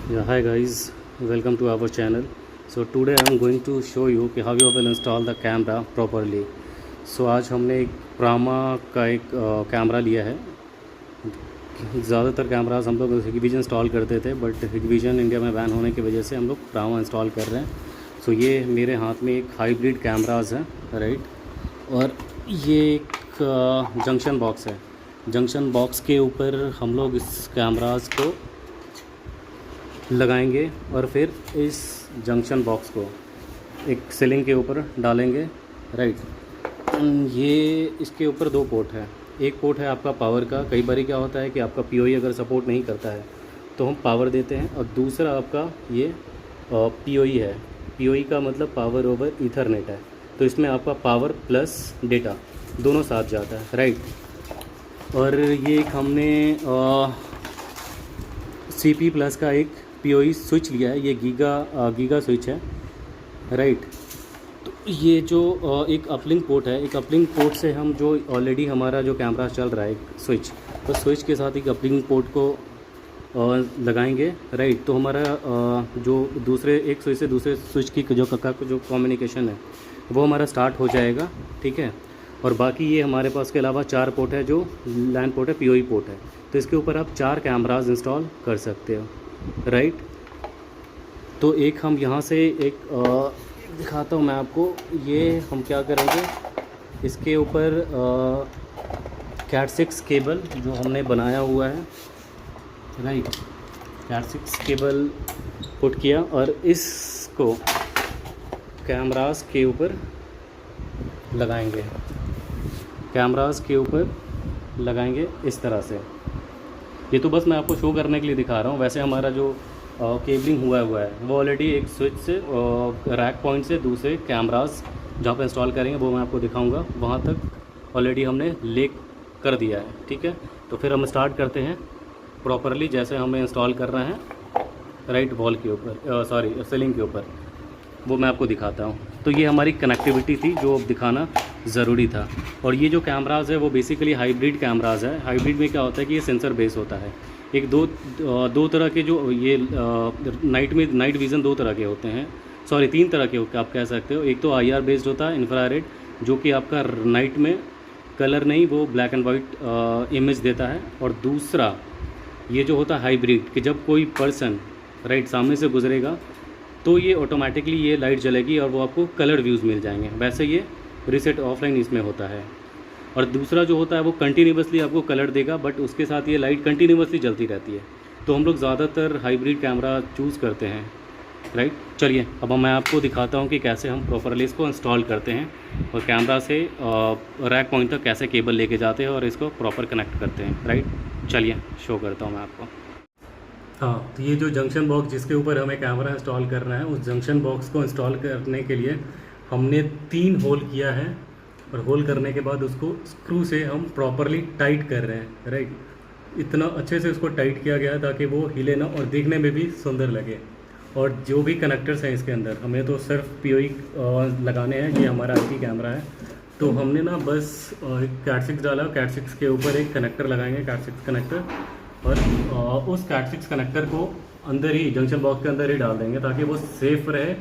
Yeah, hi guys, welcome to our channel. So today I am going to show you कि how you will install the camera properly. So आज हमने एक प्रामा का एक camera लिया है। ज़्यादातर कैमरास हम लोग हिकविजन इंस्टॉल करते थे, बट हिकविजन इंडिया में बैन होने की वजह से हम लोग प्रामा इंस्टॉल कर रहे हैं। सो ये मेरे हाथ में एक हाइब्रिड कैमरास है, राइट। और ये एक जंक्शन बॉक्स है। जंक्शन बॉक्स के ऊपर हम लोग इस कैमरास को लगाएंगे और फिर इस जंक्शन बॉक्स को एक सीलिंग के ऊपर डालेंगे, राइट। ये इसके ऊपर दो पोर्ट है। एक पोर्ट है आपका पावर का। कई बार क्या होता है कि आपका पीओई अगर सपोर्ट नहीं करता है तो हम पावर देते हैं, और दूसरा आपका ये पीओई है। पीओई का मतलब पावर ओवर ईथरनेट है। तो इसमें आपका पावर प्लस डेटा दोनों साथ जाता है, राइट। और ये एक हमने सीपी प्लस का एक पीओई स्विच लिया है। ये गीगा स्विच है, राइट। तो ये जो एक अपलिंक पोर्ट है, एक अपलिंक पोर्ट से हम जो ऑलरेडी हमारा जो कैमरा चल रहा है एक स्विच, तो स्विच के साथ एक अपलिंक पोर्ट को लगाएंगे, राइट। तो हमारा जो दूसरे एक स्विच से दूसरे स्विच की जो कम्युनिकेशन है वो हमारा स्टार्ट हो जाएगा, ठीक है। और बाकी ये हमारे पास के अलावा 4 पोर्ट है, जो लैन पोर्ट है, पीओई पोर्ट है। तो इसके ऊपर आप 4 कैमराज इंस्टॉल कर सकते हो, राइट। तो एक हम यहाँ से एक दिखाता हूँ मैं आपको। ये हम क्या करेंगे, इसके ऊपर कैट 6 केबल जो हमने बनाया हुआ है, राइट। कैट 6 केबल पुट किया और इसको कैमरास के ऊपर लगाएंगे। कैमरास के ऊपर लगाएंगे इस तरह से। ये तो बस मैं आपको शो करने के लिए दिखा रहा हूँ। वैसे हमारा जो केबलिंग हुआ है वो ऑलरेडी एक स्विच से रैक पॉइंट से दूसरे कैमरास जहाँ पे इंस्टॉल करेंगे वो मैं आपको दिखाऊंगा, वहाँ तक ऑलरेडी हमने ले कर दिया है, ठीक है। तो फिर हम स्टार्ट करते हैं प्रॉपरली, जैसे हमें इंस्टॉल कर रहे हैं, राइट। वॉल के ऊपर सीलिंग के ऊपर, वो मैं आपको दिखाता हूँ। तो ये हमारी कनेक्टिविटी थी जो दिखाना ज़रूरी था। और ये जो कैमराज़ है वो बेसिकली हाइब्रिड कैमराज़ है। हाइब्रिड में क्या होता है कि ये सेंसर बेस होता है। एक दो तरह के जो ये नाइट विज़न 2 तरह के होते हैं, 3 तरह के आप कह सकते हो। एक तो आईआर बेस्ड होता है, इंफ्रारेड, जो कि आपका नाइट में कलर नहीं, वो ब्लैक एंड वाइट इमेज देता है। और दूसरा ये जो होता है हाइब्रिड, कि जब कोई पर्सन राइट सामने से गुजरेगा तो ये ऑटोमेटिकली ये लाइट जलेगी और वो आपको कलर व्यूज़ मिल जाएंगे। वैसे ये रीसेट ऑफलाइन इसमें होता है। और दूसरा जो होता है वो कंटिन्यूसली आपको कलर देगा, बट उसके साथ ये लाइट कंटिन्यूसली जलती रहती है। तो हम लोग ज़्यादातर हाइब्रिड कैमरा चूज़ करते हैं, राइट। चलिए अब मैं आपको दिखाता हूँ कि कैसे हम प्रॉपरली इसको इंस्टॉल करते हैं और कैमरा से रैक पॉइंट तक कैसे केबल लेके जाते हैं और इसको प्रॉपर कनेक्ट करते हैं, राइट। चलिए शो करता हूँ मैं आपको। हाँ, तो ये जो जंक्शन बॉक्स जिसके ऊपर हमें कैमरा इंस्टॉल करना है, उस जंक्शन बॉक्स को इंस्टॉल करने के लिए हमने 3 होल किया है। और होल करने के बाद उसको स्क्रू से हम प्रॉपरली टाइट कर रहे हैं, राइट। इतना अच्छे से उसको टाइट किया गया है ताकि वो हिले ना और देखने में भी सुंदर लगे। और जो भी कनेक्टर्स हैं इसके अंदर, हमें तो सिर्फ पीओई लगाने हैं। ये हमारा आईपी कैमरा है, तो हमने ना बस कैट 6 डाला। कैट 6 के ऊपर एक कनेक्टर लगाएंगे, कैट 6 कनेक्टर, और उस कैट 6 कनेक्टर को अंदर ही जंक्शन बॉक्स के अंदर ही डाल देंगे ताकि वो सेफ़ रहे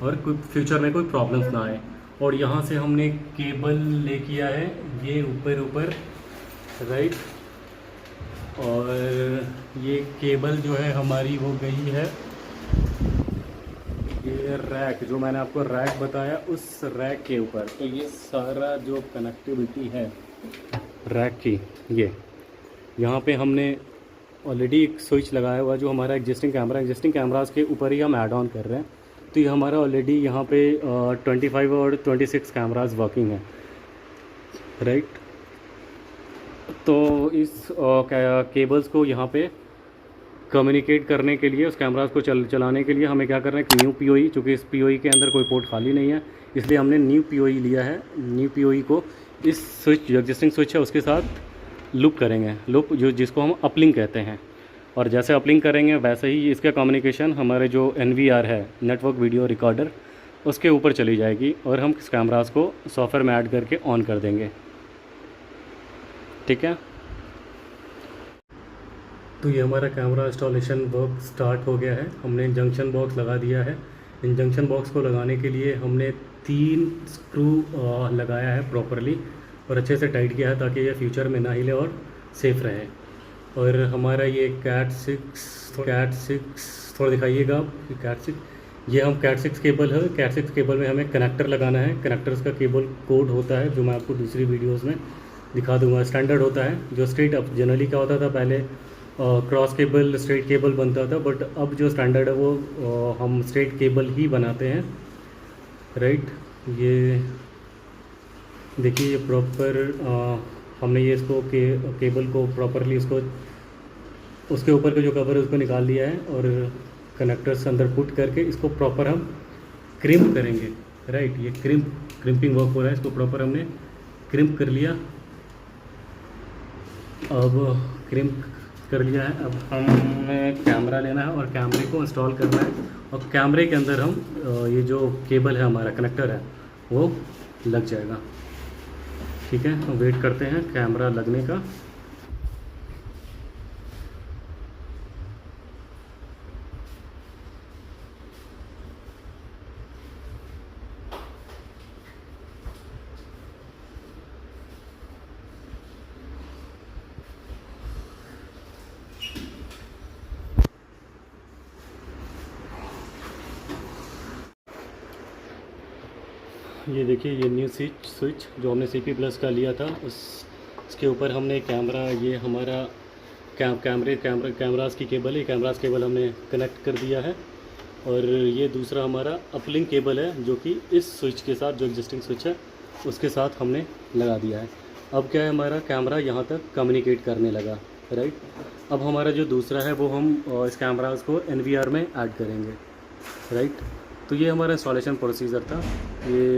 और कोई फ्यूचर में कोई प्रॉब्लम्स ना आए। और यहाँ से हमने केबल ले किया है ये ऊपर, राइट। और ये केबल जो है हमारी वो गई है, ये रैक जो मैंने आपको रैक बताया उस रैक के ऊपर। तो ये सारा जो कनेक्टिविटी है रैक की, ये यहाँ पे हमने ऑलरेडी एक स्विच लगाया हुआ जो हमारा एग्जिस्टिंग कैमरास के ऊपर ही हम ऐड ऑन कर रहे हैं। तो ये हमारा ऑलरेडी यहाँ पे 25 और 26 कैमरास वर्किंग है, राइट। तो इस केबल्स को यहाँ पे कम्युनिकेट करने के लिए, उस कैमरास को चलाने के लिए हमें क्या करना है कि न्यू पीओई, चूँकि इस पीओई के अंदर कोई पोर्ट खाली नहीं है, इसलिए हमने न्यू पीओई लिया है। न्यू पीओई को इस स्विच जो एग्जिस्टिंग स्विच है उसके साथ लूप करेंगे, लूप जो जिसको हम अपलिंक कहते हैं। और जैसे अपलिंक करेंगे वैसे ही इसका कम्युनिकेशन हमारे जो NVR है, नेटवर्क वीडियो रिकॉर्डर, उसके ऊपर चली जाएगी और हम इस कैमरास को सॉफ्टवेयर में ऐड करके ऑन कर देंगे, ठीक है। तो ये हमारा कैमरा इंस्टॉलेशन वर्क स्टार्ट हो गया है। हमने जंक्शन बॉक्स लगा दिया है। इन जंक्शन बॉक्स को लगाने के लिए हमने 3 स्क्रू लगाया है प्रॉपरली और अच्छे से टाइट किया है ताकि ये फ्यूचर में ना हिले और सेफ़ रहे। और हमारा ये कैट सिक्स थोड़ा दिखाइएगा आप, कैट सिक्स, ये हम कैट 6 केबल है। कैट 6 केबल में हमें कनेक्टर लगाना है। कनेक्टर्स का केबल कोड होता है जो मैं आपको दूसरी वीडियोस में दिखा दूंगा। स्टैंडर्ड होता है जो स्ट्रेट, अब जनरली क्या होता था पहले क्रॉस केबल स्ट्रेट केबल बनता था, बट अब जो स्टैंडर्ड है वो हम स्ट्रेट केबल ही बनाते हैं, राइट। ये देखिए ये प्रॉपर हमने ये इसको केबल को प्रॉपरली इसको उसके ऊपर का जो कवर है उसको निकाल लिया है और कनेक्टर्स अंदर पुट करके इसको प्रॉपर हम क्रिम्प करेंगे, राइट। ये क्रिम्पिंग वर्क हो रहा है, इसको प्रॉपर हमने क्रिम्प कर लिया। अब क्रिम्प कर लिया है, अब हमें कैमरा लेना है और कैमरे को इंस्टॉल करना है और कैमरे के अंदर हम ये जो केबल है हमारा कनेक्टर है वो लग जाएगा। ठीक है, हम वेट करते हैं कैमरा लगने का। ये देखिए ये न्यू स्विच जो हमने CP प्लस का लिया था उसके ऊपर हमने कैमरा, ये हमारा कैमरास की केबल है, कैमरास केबल हमने कनेक्ट कर दिया है। और ये दूसरा हमारा अपलिंक केबल है जो कि इस स्विच के साथ, जो एग्जिस्टिंग स्विच है उसके साथ हमने लगा दिया है। अब क्या है, हमारा कैमरा यहाँ तक कम्युनिकेट करने लगा, राइट। अब हमारा जो दूसरा है वो हम इस कैमरास को NVR में ऐड करेंगे, राइट। तो ये हमारा इंस्टॉलेशन प्रोसीजर था। ये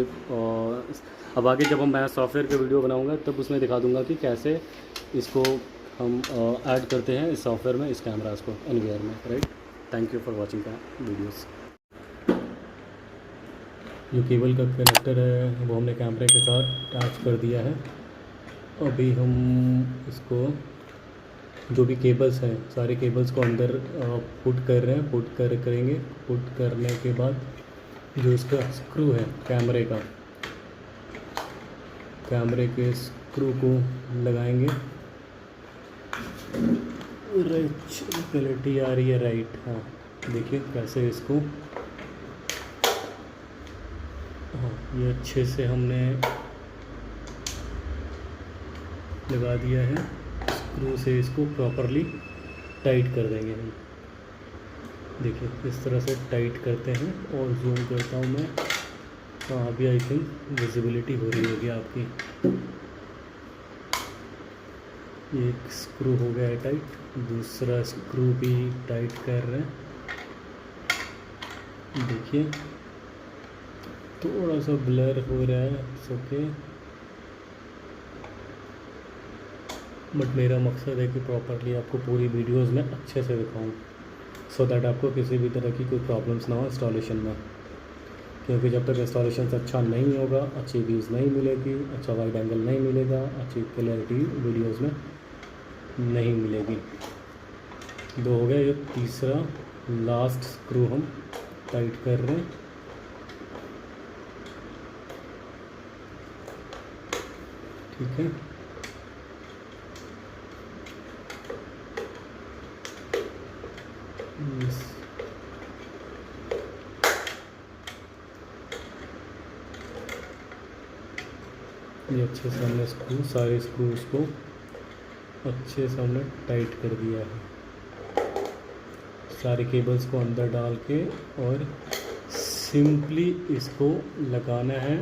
अब आगे जब मैं सॉफ्टवेयर का वीडियो बनाऊंगा तब उसमें दिखा दूंगा कि कैसे इसको हम ऐड करते हैं इस सॉफ्टवेयर में, इस कैमरास को NVR में, right. Thank you for watching the videos. जो केबल का कनेक्टर है वो हमने कैमरे के साथ अटैच कर दिया है। अभी हम इसको जो भी केबल्स हैं सारे केबल्स को अंदर पुट कर रहे हैं, करेंगे। पुट करने के बाद जो इसका स्क्रू है कैमरे के स्क्रू को लगाएंगे। राइट, क्लैरिटी आ रही है, राइट। हाँ देखिए कैसे इसको, हाँ ये अच्छे से हमने लगा दिया है। स्क्रू से इसको प्रॉपरली टाइट कर देंगे हम। देखिए इस तरह से टाइट करते हैं और जूम करता हूँ मैं। हाँ अभी आई थिंक विजिबिलिटी हो रही होगी आपकी। एक स्क्रू हो गया है टाइट, दूसरा स्क्रू भी टाइट कर रहे हैं। देखिए थोड़ा सा ब्लर हो रहा है, ओके, बट मेरा मकसद है कि प्रॉपरली आपको पूरी वीडियोस में अच्छे से दिखाऊं, सो दैट आपको किसी भी तरह की कोई प्रॉब्लम्स ना हो इंस्टॉलेशन में। क्योंकि जब तक इंस्टॉलेशन अच्छा नहीं होगा, अच्छी व्यूज़ नहीं मिलेगी, अच्छा वाइड एंगल नहीं मिलेगा, अच्छी क्लैरिटी वीडियोस में नहीं मिलेगी। 2 हो गया, ये तीसरा लास्ट स्क्रू हम टाइट कर रहे हैं। ठीक है, ये अच्छे से हमने सारे स्क्रूज को अच्छे से हमने टाइट कर दिया है। सारे केबल्स को अंदर डाल के और सिंपली इसको लगाना है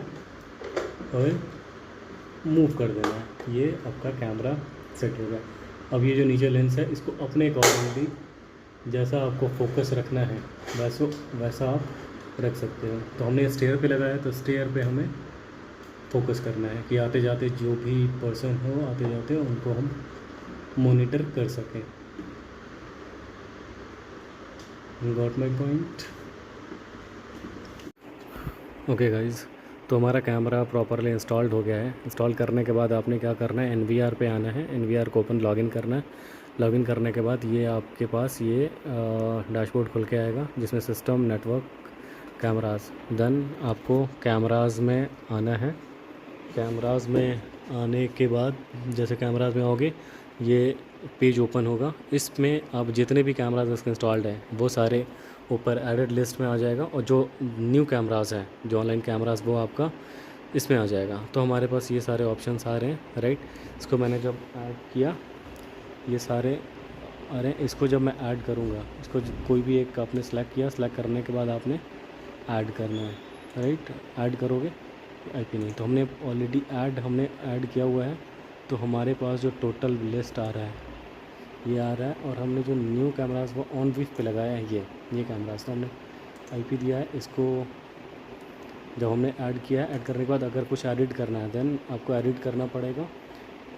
और मूव कर देना है। ये आपका कैमरा सेट हो गया। अब ये जो नीचे लेंस है इसको अपने अकॉर्डिंगली जैसा आपको फोकस रखना है वैसा आप रख सकते हो। तो हमने स्टेयर पे लगाया, तो स्टेयर पे हमें फोकस करना है कि आते जाते जो भी पर्सन हो आते जाते उनको हम मॉनिटर कर सकें। Got my point. Okay guys, तो हमारा कैमरा प्रॉपरली इंस्टॉल्ड हो गया है। इंस्टॉल करने के बाद आपने क्या करना है, NVR पे आना है, NVR को ओपन लॉगिन करना है। लॉगिन करने के बाद ये आपके पास ये डैशबोर्ड खुल के आएगा जिसमें सिस्टम, नेटवर्क, कैमरास। देन आपको कैमरास में आना है। कैमरास में आने के बाद जैसे कैमरास में आओगे ये पेज ओपन होगा। इसमें आप जितने भी कैमरास इसके इंस्टॉल्ड हैं वो सारे ऊपर एडेड लिस्ट में आ जाएगा, और जो न्यू कैमरास हैं जो ऑनलाइन कैमरास वो आपका इसमें आ जाएगा। तो हमारे पास ये सारे ऑप्शंस आ रहे हैं, राइट। इसको मैंने जब ऐड किया ये सारे आ रहे हैं। इसको जब मैं ऐड करूँगा, इसको कोई भी एक आपने सेलेक्ट किया, सेलेक्ट करने के बाद आपने ऐड करना है, राइट। ऐड करोगे आईपी नहीं, तो हमने ऑलरेडी हमने ऐड किया हुआ है। तो हमारे पास जो टोटल लिस्ट आ रहा है ये आ रहा है, और हमने जो न्यू कैमरास वो ऑन विफ पे लगाया है ये कैमरास, तो हमने आईपी दिया है। इसको जब हमने ऐड किया है, ऐड करने के बाद अगर कुछ एडिट करना है देन आपको एडिट करना पड़ेगा।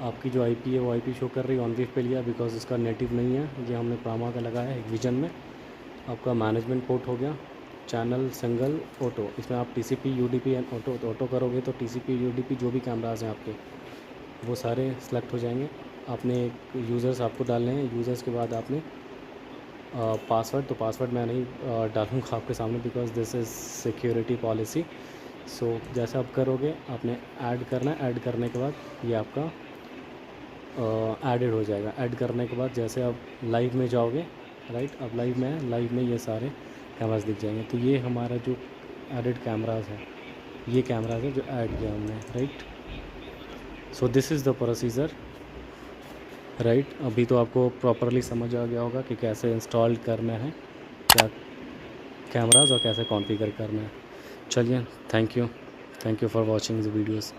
आपकी जो आईपी है वो आईपी शो कर रही है, ऑन विफ पे लिया बिकॉज इसका नेटिव नहीं है, ये हमने प्रामा का लगाया है एक विजन में। आपका मैनेजमेंट पोर्ट हो गया, चैनल सिंगल ऑटो, इसमें आप टीसीपी यूडीपी एंड ऑटो करोगे तो टीसीपी यूडीपी जो भी कैमराज हैं आपके वो सारे सेलेक्ट हो जाएंगे। आपने यूज़र्स आपको डालने हैं, यूज़र्स के बाद आपने पासवर्ड, तो पासवर्ड मैं नहीं डालूँगा आपके सामने because this is security policy. So जैसे आप करोगे आपने ऐड करना है, ऐड करने के बाद ये आपका एडेड हो जाएगा। ऐड करने के बाद जैसे आप लाइव में जाओगे, राइट, अब लाइव में ये सारे कैमरास दिख जाएंगे। तो ये हमारा जो एडेड कैमरास है ये कैमरास है जो ऐड किया हमने, right. So this is the procedure, right. अभी तो आपको प्रॉपरली समझ आ गया होगा कि कैसे इंस्टॉल करना है क्या कैमरास और कैसे कॉन्फ़िगर करना है। चलिए, thank you for watching the videos.